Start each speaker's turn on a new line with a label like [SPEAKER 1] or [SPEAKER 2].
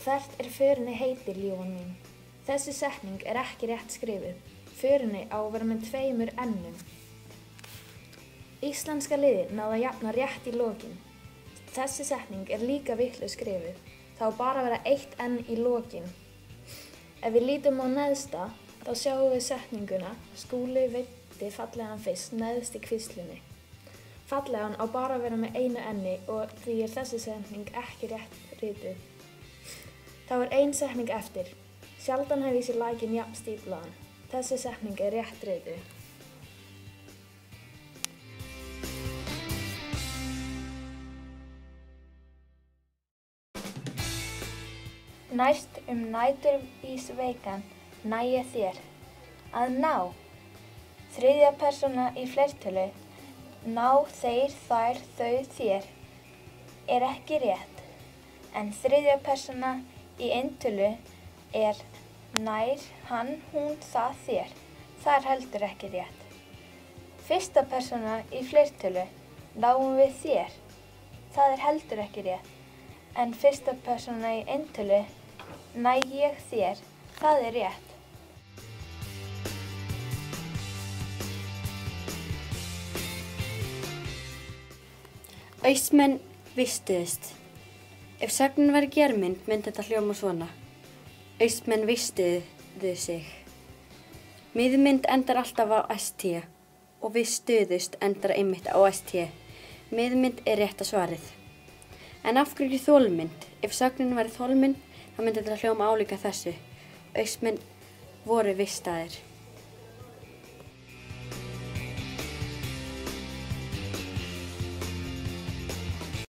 [SPEAKER 1] Hvert förinni heitir, ljúfan mín? Þessi setning ekki rétt skrifuð. Förinni á að vera með 2 n-um. Íslenska liðið náði að jafna rétt í lokin. Þessi setning líka vitlaust skrifuð. Það á bara að vera 1 n í lokin. Ef við lítum á neðsta, þá sjáum við setninguna Skúli veiddi fallegan fisk neðst í kvíslunni. Fallegan á bara að vera með 1 n-i og því þessi setning ekki rétt rituð. Þá 1 setning eftir. Sjaldan hef ég séð lækinn jafn stíflaðan. Þessi setning rétt rituð.
[SPEAKER 2] Næst næturvísveikan næ ég þér. Að ná. 3. persóna í fleirtölu. Ná þeir, þær, þau, þér. Ekki rétt. En 3. persóna í eintölu nær, hann, hún, það, þér. Það heldur ekki rétt. 1. persóna í fleirtölu. Náum við þér. Það heldur ekki rétt. En 1. persóna í eintölu. Næ ég þér. Það rétt.
[SPEAKER 3] Austmenn vistuðust. Ef sögnin væri germynd myndi þetta hljóma svona. Austmenn vistuðu sig. Miðmynd endar alltaf á st og vistuðust endar einmitt á st. Miðmynd rétta svarið. En af hverju ekki þolmynd? Ef sögnin væri þolmynd þá myndi þetta hljóma álíka þessu. Austmenn voru vistaðir.